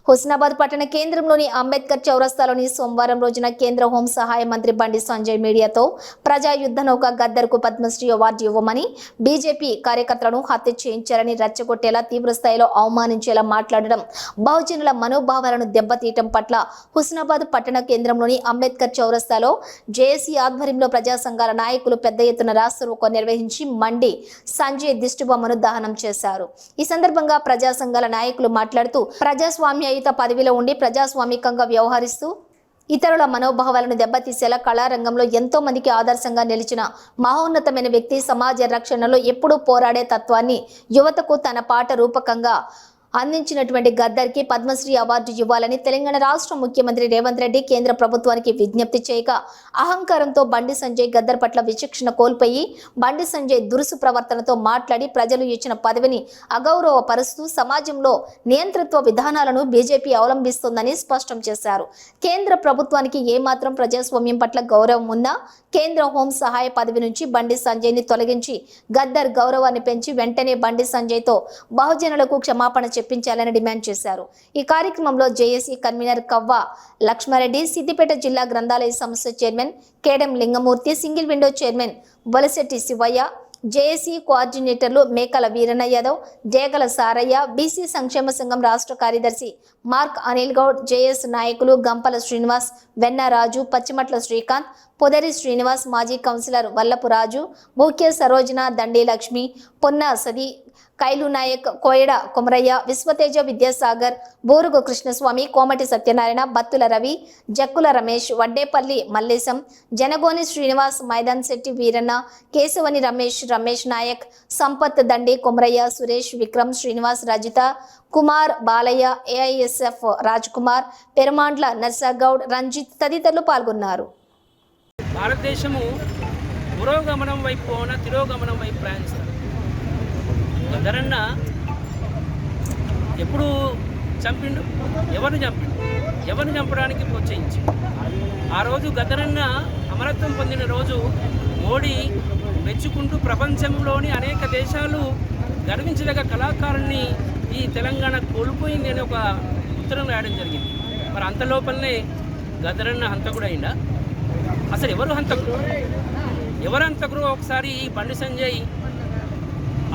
హుస్నాబాద్ పట్టణ కేంద్రంలోని అంబేద్కర్ చౌరస్తాలోని సోమవారం రోజున కేంద్ర హోం సహాయ మంత్రి బండి సంజయ్ మీడియాతో ప్రజా యుద్ధ నౌక గద్దర్కు పద్మశ్రీ అవార్డు ఇవ్వమని బీజేపీ కార్యకర్తలను హత్య చేయించారని రెచ్చగొట్టేలా తీవ్రస్థాయిలో అవమానించేలా మాట్లాడడం బహుజనుల మనోభావాలను దెబ్బతీయటం పట్ల హుస్నాబాద్ పట్టణ కేంద్రంలోని అంబేద్కర్ చౌరస్తాలో జేఏసీ ఆధ్వర్యంలో ప్రజా సంఘాల నాయకులు పెద్ద ఎత్తున రాస్తారోకో నిర్వహించి మండి సంజయ్ దిష్టిబొమ్మను దహనం చేశారు. ఈ సందర్భంగా ప్రజా సంఘాల నాయకులు మాట్లాడుతూ ప్రజాస్వామ్య పదవిలో ఉండి ప్రజాస్వామికంగా వ్యవహరిస్తూ ఇతరుల మనోభావాలను దెబ్బతీసేలా కళారంగంలో ఎంతో మందికి ఆదర్శంగా నిలిచిన మహోన్నతమైన వ్యక్తి సమాజ రక్షణలో ఎప్పుడూ పోరాడే తత్వాన్ని యువతకు తన పాట రూపకంగా అందించినటువంటి గద్దర్కి పద్మశ్రీ అవార్డు ఇవ్వాలని తెలంగాణ రాష్ట్ర ముఖ్యమంత్రి రేవంత్ రెడ్డి కేంద్ర ప్రభుత్వానికి విజ్ఞప్తి చేయగా అహంకారంతో బండి సంజయ్ గద్దర్ పట్ల విచక్షణ కోల్పోయి బండి సంజయ్ దురుసు ప్రవర్తనతో మాట్లాడి ప్రజలు ఇచ్చిన పదవిని అగౌరవపరుస్తూ సమాజంలో నియంతృత్వ విధానాలను బీజేపీ అవలంబిస్తోందని స్పష్టం చేశారు. కేంద్ర ప్రభుత్వానికి ఏమాత్రం ప్రజాస్వామ్యం పట్ల గౌరవం ఉన్నా కేంద్ర హోం సహాయ పదవి నుంచి బండి సంజయ్ని తొలగించి గద్దర్ గౌరవాన్ని పెంచి వెంటనే బండి సంజయ్తో బహుజనులకు క్షమాపణ చెప్పించాలని డిమాండ్ చేశారు. ఈ కార్యక్రమంలో జేఏసీ కన్వీనర్ కవ్వ లక్ష్మారెడ్డి, సిద్దిపేట జిల్లా గ్రంథాలయ సంస్థ chairman Kedem Lingamurthy, single window chairman Bolashetti Shivayya, JAC కోఆర్డినేటర్లు మేకల వీరన్న యాదవ్, జేగల సారయ్య, బీసీ సంక్షేమ సంఘం రాష్ట్ర కార్యదర్శి మార్క్ అనిల్ గౌడ్, జేఎస్ నాయకులు గంపల శ్రీనివాస్, వెన్నరాజు, పచ్చిమట్ల శ్రీకాంత్, పొదరి శ్రీనివాస్, మాజీ కౌన్సిలర్ వల్లపు రాజు, ముఖ్య సరోజన, దండి లక్ష్మి, పొన్న సది, కైలు నాయక్, కోయడ కొమరయ్య, విశ్వతేజ విద్యాసాగర్, బోరుగు కృష్ణస్వామి, కోమటి సత్యనారాయణ, బత్తుల రవి, జక్కుల రమేష్, వడ్డేపల్లి మల్లేశం, జనగోని శ్రీనివాస్, మైదాన్ శెట్టి వీరన్న, కేశవని రమేష్ నాయక్, సంపత్, దండి కొమరయ్య, సురేష్, విక్రమ్, శ్రీనివాస్, రజిత, కుమార్, బాలయ్య, ఏఐఎస్ఎఫ్ రాజ్ కుమార్, పెరుమాండ్ల నర్సాగౌడ్, రంజిత్ తదితరులు పాల్గొన్నారు. భారతదేశము పురోగమనం వైపు తిరోగమనం వైపు ప్రయాణిస్తారు. గద్దరన్న ఎప్పుడు చంపిండు? ఎవరిని చంపడానికి ప్రోత్సహించి ఆ రోజు గద్దరన్న అమరత్వం పొందిన రోజు మోడీ మెచ్చుకుంటూ ప్రపంచంలోని అనేక దేశాలు గర్వించదగ్గ కళాకారుణ్ణి ఈ తెలంగాణ కోల్పోయింది అని ఒక ఉత్తరం రాయడం జరిగింది. మరి అంత లోపలనే గద్దరన్న హంతకుడు అయిందా? అసలు ఎవరు హంతకుడు ఒకసారి బండి సంజయ్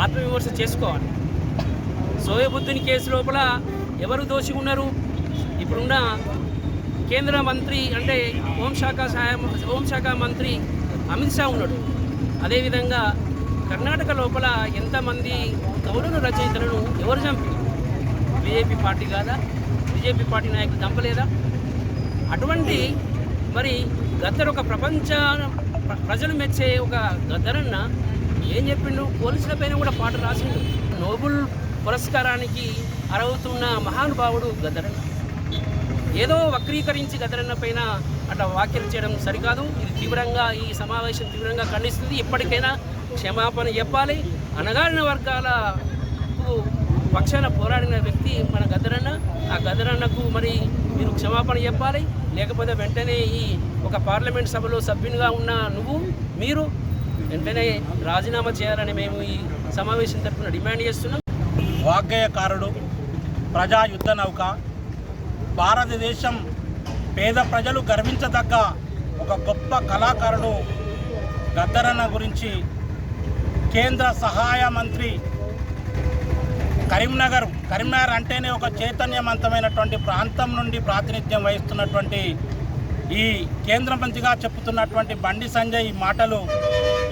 ఆత్మవిమర్శ చేసుకోవాలి. సోయబుద్ధిని కేసు లోపల ఎవరు దోషి ఉన్నారు? ఇప్పుడున్న కేంద్ర మంత్రి అంటే హోంశాఖ మంత్రి అమిత్ షా ఉన్నాడు. అదేవిధంగా కర్ణాటక లోపల ఎంతమంది కవులను రచయితలను ఎవరు చంపారు? బీజేపీ పార్టీ కాదా? బీజేపీ పార్టీ నాయకులు చంపలేదా? అటువంటి మరి గద్దర్ ఒక ప్రజలు మెచ్చే ఒక గద్దరన్న ఏం చెప్పిండు? పోలీసుల పైన కూడా పాట రాసిండు. నోబెల్ పురస్కారానికి అర్హుతున్న మహానుభావుడు గద్దరన్న. ఏదో వక్రీకరించి గద్దరన్న పైన అట్లా వ్యాఖ్యలు చేయడం సరికాదు. ఇది తీవ్రంగా ఈ సమావేశం తీవ్రంగా ఖండిస్తుంది. ఇప్పటికైనా క్షమాపణ చెప్పాలి. అణగారిన వర్గాలకు పక్షాన పోరాడిన వ్యక్తి మన గద్దరన్న. ఆ గద్దరన్నకు మరి మీరు క్షమాపణ చెప్పాలి. లేకపోతే వెంటనే ఈ ఒక పార్లమెంట్ సభలో సభ్యునిగా ఉన్న మీరు వెంటనే రాజీనామా చేయాలని మేము ఈ సమావేశం తరఫున డిమాండ్ చేస్తున్నాం. వాగ్గేయకారుడు, ప్రజా యుద్ధ నౌక, భారతదేశం పేద ప్రజలు గర్వించదగ్గ ఒక గొప్ప కళాకారుడు గద్దరన్న గురించి కేంద్ర సహాయ మంత్రి కరీంనగర్ అంటేనే ఒక చైతన్యవంతమైనటువంటి ప్రాంతం నుండి ప్రాతినిధ్యం వహిస్తున్నటువంటి ఈ కేంద్ర మంత్రిగా చెప్పుతున్నటువంటి బండి సంజయ్ మాటలు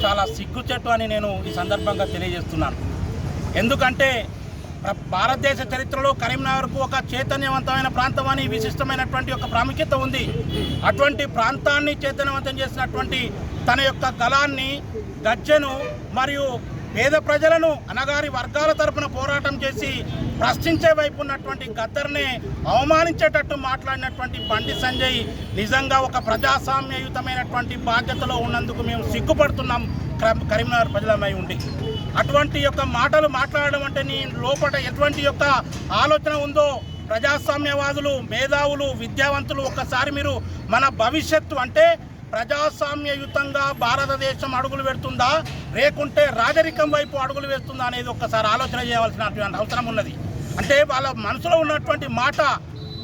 చాలా సిగ్గుచెట్టు అని నేను ఈ సందర్భంగా తెలియజేస్తున్నాను. ఎందుకంటే భారతదేశ చరిత్రలో కరీంనగర్కు ఒక చైతన్యవంతమైన ప్రాంతం అని విశిష్టమైనటువంటి ఒక ప్రాముఖ్యత ఉంది. అటువంటి ప్రాంతాన్ని చైతన్యవంతం చేసినటువంటి తన యొక్క గళాన్ని, గజ్జెను మరియు పేద ప్రజలను అణగారి వర్గాల తరపున పోరాటం చేసి ప్రశ్నించే వైపు ఉన్నటువంటి గద్దర్నే అవమానించేటట్టు మాట్లాడినటువంటి బండి సంజయ్ నిజంగా ఒక ప్రజాస్వామ్యయుతమైనటువంటి బాధ్యతలో ఉన్నందుకు మేము సిగ్గుపడుతున్నాం కరీంనగర్ ప్రజలమై ఉండి. అటువంటి యొక్క మాటలు మాట్లాడడం అంటే నీ లోపల ఎటువంటి యొక్క ఆలోచన ఉందో ప్రజాస్వామ్యవాదులు, మేధావులు, విద్యావంతులు ఒక్కసారి మీరు మన భవిష్యత్తు అంటే ప్రజాస్వామ్యయుతంగా భారతదేశం అడుగులు పెడుతుందా లేకుంటే రాజరికం వైపు అడుగులు వేస్తుందా అనేది ఒక్కసారి ఆలోచన చేయవలసినటువంటి అవసరం ఉన్నది. అంటే వాళ్ళ మనసులో ఉన్నటువంటి మాట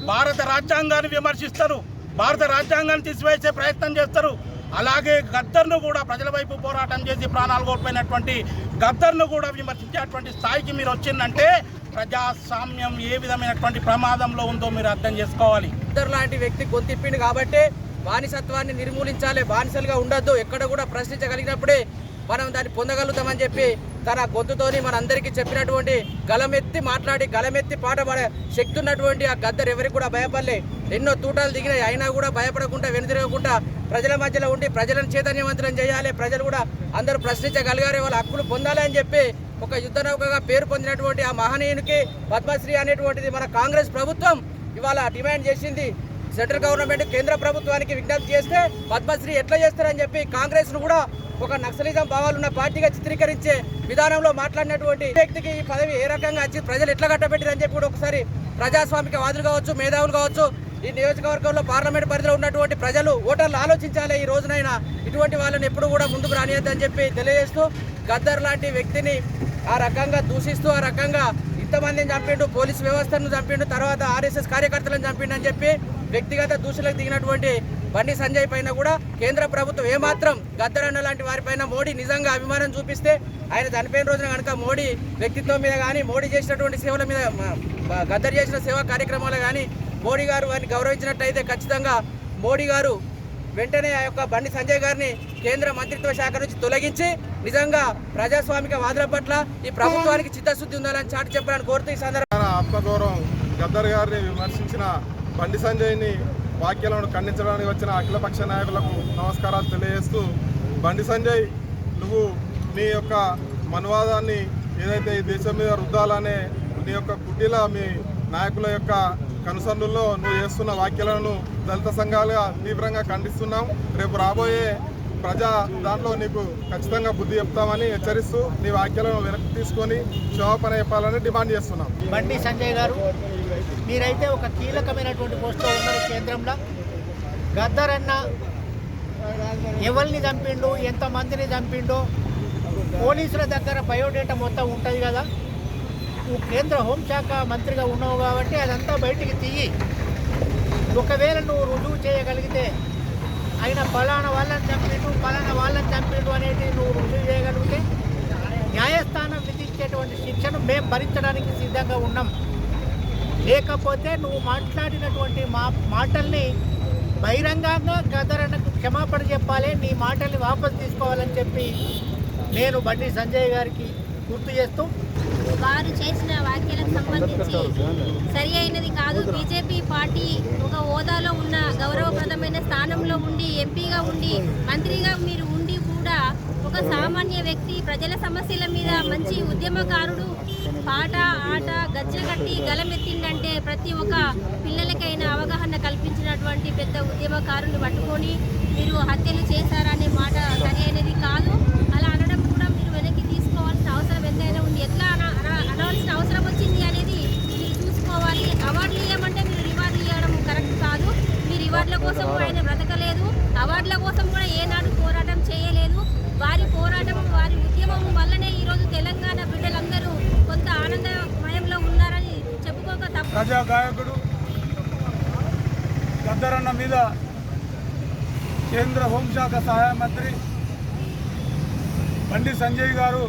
భారత రాజ్యాంగాన్ని విమర్శిస్తారు, భారత రాజ్యాంగాన్ని తీసివేసే ప్రయత్నం చేస్తారు. అలాగే గద్దర్ను కూడా ప్రజల వైపు పోరాటం చేసి ప్రాణాలు కోల్పోయినటువంటి గద్దర్ను కూడా విమర్శించేటువంటి స్థాయికి మీరు వచ్చిందంటే ప్రజాస్వామ్యం ఏ విధమైనటువంటి ప్రమాదంలో ఉందో మీరు అర్థం చేసుకోవాలి. గద్దర్ లాంటి వ్యక్తి గొంతిప్పింది కాబట్టి బానిసత్వాన్ని నిర్మూలించాలి, బానిసలుగా ఉండొద్దు, ఎక్కడ కూడా ప్రశ్నించగలిగినప్పుడే మనం దాన్ని పొందగలుగుతామని చెప్పి తన గొంతుతోని మనందరికీ చెప్పినటువంటి గలమెత్తి మాట్లాడి గలమెత్తి పాట పాడే శక్తి ఉన్నటువంటి ఆ గద్దర్ ఎవరికి కూడా భయపడలే. ఎన్నో తూటాలు దిగినాయి, అయినా కూడా భయపడకుండా వెనుతిరగకుండా ప్రజల మధ్యలో ఉండి ప్రజలను చైతన్యవంతులను చేయాలి, ప్రజలు కూడా అందరూ ప్రశ్నించగలిగారు, వాళ్ళ హక్కులు పొందాలి అని చెప్పి ఒక యుద్ధ నౌకగా పేరు పొందినటువంటి ఆ మహనీయునికి పద్మశ్రీ అనేటువంటిది మన కాంగ్రెస్ ప్రభుత్వం ఇవాళ డిమాండ్ చేసింది. సెంట్రల్ గవర్నమెంట్ కేంద్ర ప్రభుత్వానికి విజ్ఞప్తి చేస్తే పద్మశ్రీ ఎట్లా చేస్తారని చెప్పి కాంగ్రెస్ను కూడా ఒక నక్సలిజం భావాలున్న పార్టీగా చిత్రీకరించే విధానంలో మాట్లాడినటువంటి వ్యక్తికి ఈ పదవి ఏ రకంగా వచ్చి ప్రజలు ఎట్లా కట్టబెట్టారని చెప్పి కూడా ఒకసారి ప్రజాస్వామిక వాదులు కావచ్చు, మేధావులు కావచ్చు, ఈ నియోజకవర్గంలో పార్లమెంట్ పరిధిలో ఉన్నటువంటి ప్రజలు ఓటర్లు ఆలోచించాలి. ఈ రోజునైనా ఇటువంటి వాళ్ళని ఎప్పుడు కూడా ముందుకు రానియద్దని చెప్పి తెలియజేస్తూ గద్దర్ లాంటి వ్యక్తిని ఆ రకంగా దూషిస్తూ ఆ రకంగా ఇంతమందిని చంపిండు, పోలీసు వ్యవస్థను చంపిండు, తర్వాత ఆర్ఎస్ఎస్ కార్యకర్తలను చంపిండు అని చెప్పి వ్యక్తిగత దూషణలకు దిగినటువంటి బండి సంజయ్ పైన కూడా కేంద్ర ప్రభుత్వం ఏమాత్రం గద్దర్ అన్న లాంటి వారిపైన మోడీ నిజంగా అభిమానం చూపిస్తే ఆయన చనిపోయిన రోజున కనుక మోడీ వ్యక్తిత్వం మీద కానీ మోడీ చేసినటువంటి సేవల మీద గద్దర్ చేసిన సేవా కార్యక్రమాలు కానీ మోడీ గారు వారిని గౌరవించినట్టయితే ఖచ్చితంగా మోడీ గారు వెంటనే ఆ యొక్క బండి సంజయ్ గారిని కేంద్ర మంత్రిత్వ శాఖ నుంచి తొలగించి నిజంగా ప్రజాస్వామిక వాదుల పట్ల ఈ ప్రభుత్వానికి చిత్తశుద్ధి ఉండాలని చాటి చెప్పాలని కోరుతూ ఈ సందర్భంగా ఆత్మగౌరవం గద్దర్ గారిని విమర్శించిన బండి సంజయ్ని వ్యాఖ్యలను ఖండించడానికి వచ్చిన అఖిలపక్ష నాయకులకు నమస్కారాలు తెలియజేస్తూ, బండి సంజయ్ నువ్వు నీ యొక్క మనువాదాన్ని ఏదైతే ఈ దేశం మీద రుద్దాలనే నీ యొక్క కుటీల మీ నాయకుల యొక్క కనుసన్నుల్లో నువ్వు చేస్తున్న వ్యాఖ్యలను దళిత సంఘాలుగా తీవ్రంగా ఖండిస్తున్నాం. రేపు రాబోయే ప్రజా దాంట్లో నీకు ఖచ్చితంగా బుద్ధి చెప్తామని హెచ్చరిస్తూ నీ వ్యాఖ్యలను వెనక్కి తీసుకొని క్షమాపణ చెప్పాలని డిమాండ్ చేస్తున్నాం. బండి సంజయ్ గారు, మీరైతే ఒక కీలకమైనటువంటి పోస్టులో ఉన్నారు కేంద్రంలో. గద్దర్ అన్న ఎవరిని చంపిండు, ఎంతమందిని చంపిండో పోలీసుల దగ్గర బయోడేటా మొత్తం ఉంటుంది కదా. నువ్వు కేంద్ర హోంశాఖ మంత్రిగా ఉన్నావు కాబట్టి అదంతా బయటికి తీయి. ఒకవేళ నువ్వు రుజువు చేయగలిగితే ఆయన పలానా వాళ్ళని చంపిండు అనేది నువ్వు రుజువు చేయగలిగితే న్యాయస్థానం విధించేటువంటి శిక్షను మేము భరించడానికి సిద్ధంగా ఉన్నాం. లేకపోతే నువ్వు మాట్లాడినటువంటి మాటల్ని బహిరంగంగా గద్దరన్నకు క్షమాపణ చెప్పాలి, నీ మాటల్ని వాపసు తీసుకోవాలని చెప్పి నేను బండి సంజయ్ గారికి గుర్తు చేస్తూ, వారు చేసిన వ్యాఖ్యలకు సంబంధించి సరి అయినది కాదు. బీజేపీ పార్టీ ఒక హోదాలో ఉన్న గౌరవప్రదమైన స్థానంలో ఉండి ఎంపీగా ఉండి మంత్రిగా మీరు ఉండి కూడా ఒక సామాన్య వ్యక్తి ప్రజల సమస్యల మీద మంచి ఉద్యమకారుడు పాట ఆట గజ్జె కట్టి గలమెత్తిండంటే ప్రతి ఒక్క పిల్లలకైనా అవగాహన కల్పించినటువంటి పెద్ద ఉద్యమకారుని పట్టుకొని మీరు హత్యలు చేశారనే మాట సరి అయినది కాదు. అలా అనడం కూడా మీరు వెనక్కి తీసుకోవాల్సిన అవసరం ఎంతైనా ఉంది. ఎట్లా అనవలసిన అవసరం వచ్చింది అనేది మీరు చూసుకోవాలి. అవార్డులు ఇవ్వమంటే మీరు రివార్డులు ఇవ్వడం కరెక్ట్ కాదు. మీ రివార్డుల కోసం ఆయన బ్రతకలేదు, అవార్డుల కోసం కూడా ఏనాడు పోరాటం చేయలేదు. వారి పోరాటం వారి ఉద్యమం వల్లనే ఈరోజు తెలంగాణ బిడ్డలందరూ కొంత ఆనందమయంలో ఉన్నారని చెప్పుకోక తప్ప. ప్రజా గాయకుడు గద్దరన్న మీద కేంద్ర హోంశాఖ సహాయ మంత్రి బండి సంజయ్ గారు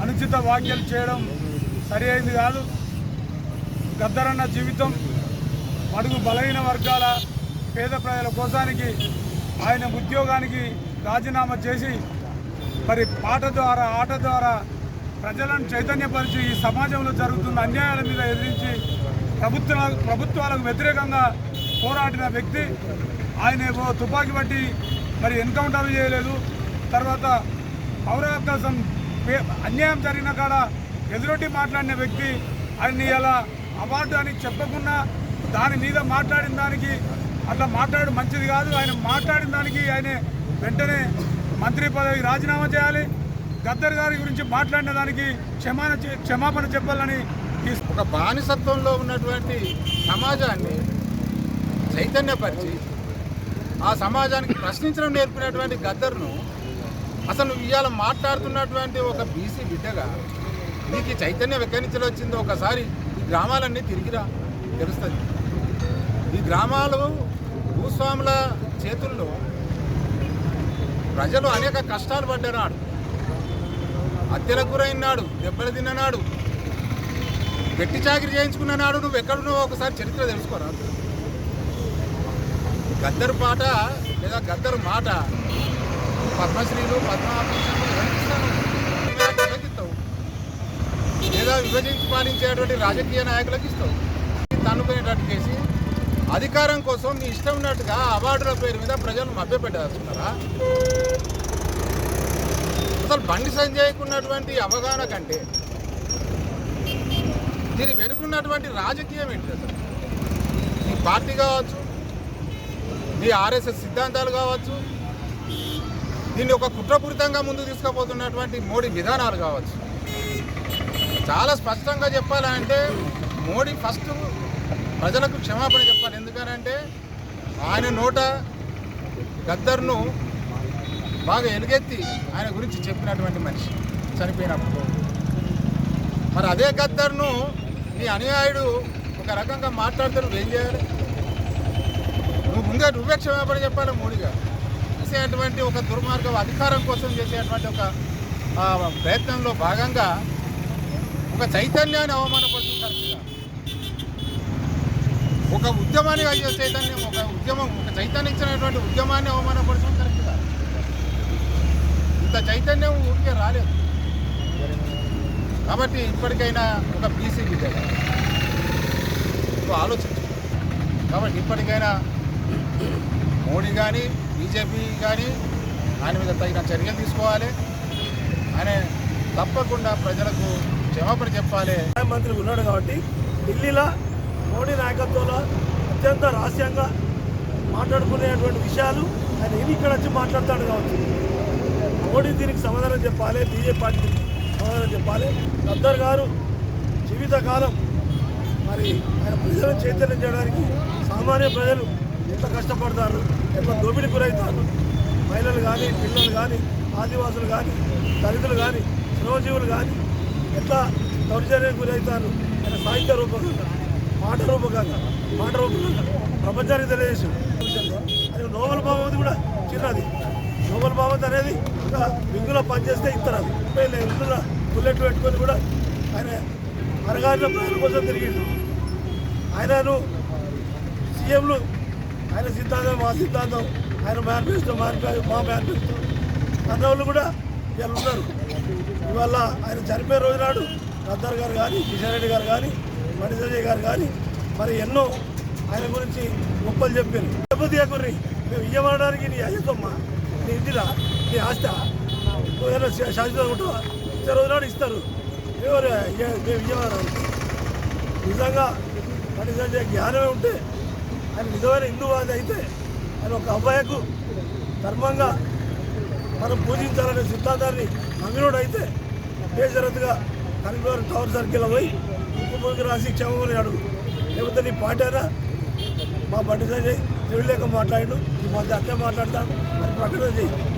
అనుచిత వ్యాఖ్యలు చేయడం సరి అయింది కాదు. గద్దరన్న జీవితం బడుగు బలహీన వర్గాల పేద ప్రజల కోసానికి ఆయన ఉద్యోగానికి రాజీనామా చేసి మరి పాట ద్వారా ఆట ద్వారా ప్రజలను చైతన్యపరిచి ఈ సమాజంలో జరుగుతున్న అన్యాయాల మీద ఎదిరించి ప్రభుత్వాలకు వ్యతిరేకంగా పోరాడిన వ్యక్తి. ఆయన తుపాకీ బట్టి మరి ఎన్కౌంటర్ చేయలేదు. తర్వాత పౌర హక్కుల అన్యాయం జరిగిన కాడ ఎదురొడ్డి మాట్లాడిన వ్యక్తి. ఆయన ఇలా అవార్డు అని చెప్పకుండా దాని మీద మాట్లాడిన దానికి అట్లా మాట్లాడడం మంచిది కాదు. ఆయన మాట్లాడిన దానికి ఆయన వెంటనే మంత్రి పదవి రాజీనామా చేయాలి. గద్దర్ గారి గురించి మాట్లాడిన దానికి క్షమాపణ చెప్పాలని. ఒక బానిసత్వంలో ఉన్నటువంటి సమాజాన్ని చైతన్యపరిచి ఆ సమాజానికి ప్రశ్నించడం నేర్పినటువంటి గద్దర్ను అసలు ఇవాళ మాట్లాడుతున్నటువంటి ఒక బీసీ బిడ్డగా నీకు చైతన్యం ఎక్కడి నుంచి వచ్చిందో ఒకసారి ఈ గ్రామాలన్నీ తిరిగిరా. తెలుస్తుంది. ఈ గ్రామాలు భూస్వాముల చేతుల్లో ప్రజలు అనేక కష్టాలు పడ్డనాడు, హత్యలకు గురైనాడు, దెబ్బలు తిన్ననాడు, వెట్టి చాకిరి చేయించుకున్ననాడు. నువ్వు ఎక్కడున్నావో ఒకసారి చరిత్ర తెలుసుకోరా. గద్దరు పాట లేదా గద్దరు మాట పద్మశ్రీలు పద్మభూషణులు ఇస్తావు, లేదా విభజించి పాలించేటువంటి రాజకీయ నాయకులకు ఇస్తావు. తన్నుకునేటట్టు చేసి అధికారం కోసం మీ ఇష్టం ఉన్నట్టుగా అవార్డుల పేరు మీద ప్రజలు మభ్యపెట్టేస్తున్నారా? అసలు బండి సంజయ్కు ఉన్నటువంటి అవగాహన కంటే దీని వెనుకున్నటువంటి రాజకీయం ఏంటి? అసలు నీ పార్టీ కావచ్చు, నీ ఆర్ఎస్ఎస్ సిద్ధాంతాలు కావచ్చు, దీన్ని ఒక కుట్రపూరితంగా ముందుకు తీసుకుపోతున్నటువంటి మోడీ విధానాలు కావచ్చు. చాలా స్పష్టంగా చెప్పాలంటే మోడీ ఫస్ట్ ప్రజలకు క్షమాపణ చెప్పాలి. ఎందుకనంటే ఆయన నోట గద్దర్ను బాగా ఎలుగెత్తి ఆయన గురించి చెప్పినటువంటి మనిషి చనిపోయినప్పుడు. మరి అదే గద్దర్ను నీ అనుయాయుడు ఒక రకంగా మాట్లాడితే నువ్వేం చేయాలి? నువ్వే క్షమాపణ చెప్పాలి. మోడీగా చేసేటువంటి ఒక దుర్మార్గం అధికారం కోసం చేసేటువంటి ఒక ప్రయత్నంలో భాగంగా ఒక చైతన్యాన్ని అవమానపడుతున్నారు. ఒక ఉద్యమాన్ని అయ్యే చైతన్యం, ఒక చైతన్యం ఇచ్చినటువంటి ఉద్యమాన్ని అవమానపడుతుంది కరెక్ట్ కాదు. ఇంత చైతన్యం ఊరికే రాలేదు. కాబట్టి ఇప్పటికైనా ఒక బీసీ బిడ్డగా ఆలోచించు. కాబట్టి ఇప్పటికైనా మోడీ కానీ బీజేపీ కానీ ఆయన మీద తగిన చర్యలు తీసుకోవాలి. ఆయన తప్పకుండా ప్రజలకు క్షమాపణ చెప్పాలి. మంత్రి ఉన్నాడు కాబట్టి ఢిల్లీలో మోడీ నాయకత్వంలో అత్యంత రహస్యంగా మాట్లాడుకునేటువంటి విషయాలు ఆయన ఇక్కడ వచ్చి మాట్లాడతాడు కావచ్చు. మోడీ దీనికి సమాధానం చెప్పాలి, బీజేపీ పార్టీ సమాధానం చెప్పాలి. గద్దర్ గారు జీవితకాలం మరి ఆయన ప్రజలను చైతన్యం చేయడానికి సామాన్య ప్రజలు ఎంత కష్టపడతారు, ఎంత దోపిడీ గురవుతారు. మహిళలు కానీ, పిల్లలు కానీ, ఆదివాసులు కానీ, దళితులు కానీ, శ్రమజీవులు కానీ ఎట్లా దౌర్జన్యం గురవుతారు. ఆయన సాహిత్య రూపకంగా, మాట రూపకంగా ప్రపంచానికి తెలియజేసాడు. అది నోబెల్ బహుమతి కూడా చిన్నది. నోబెల్ బహుమతి అనేది ఒక వింగులో పనిచేస్తే ఇస్తారు. వింగులో బుల్లెట్లు పెట్టుకొని కూడా ఆయన అరగారిన ప్రజల కోసం తిరిగిండు. ఆయనను సీఎంలు ఆయన సిద్ధాంతం, మా సిద్ధాంతం, ఆయన మేనిఫెస్టో, మా మేనిఫెస్టో అన్నవాళ్ళు కూడా వీళ్ళు ఉన్నారు. ఇవాళ ఆయన చనిపోయే రోజు నాడు గద్దర్ గారు కానీ, కిషన్ రెడ్డి గారు కానీ, బండి సంజయ్ గారు కానీ మరి ఎన్నో ఆయన గురించి గొప్పలు చెప్పారు. లేకపోతే ఎగుర్రి మేము ఇయ్యమనడానికి నీ అయ్యమ్మా, నీ ఇంటిరా, నీ ఆస్త ఏదైనా శాశ్వతంగా ఉంటావా? ఇచ్చే రోజు నాడు ఇస్తారు. ఎవరు మేము ఇయ్యమనడానికి? నిజంగా బండి సంజయ్ జ్ఞానమే ఉంటే, ఆయన నిజమైన హిందూవాది అయితే, ఆయన ఒక అబ్బాయికు ధర్మంగా మనం పూజించాలనే సిద్ధాంతాన్ని నమ్మినోడు అయితే బేషరతుగా కరీంనగర్ టవర్ సర్కిల్లో పోయి ముఖ్యమంత్రి రాసి క్షేమమని అడుగు. లేకపోతే నీ పార్టీ అయినా మా బండి సంజయ్ తెలియలేక మాట్లాడు, ఈ మధ్య అట్లే మాట్లాడతాను అని ప్రకటన చేయి.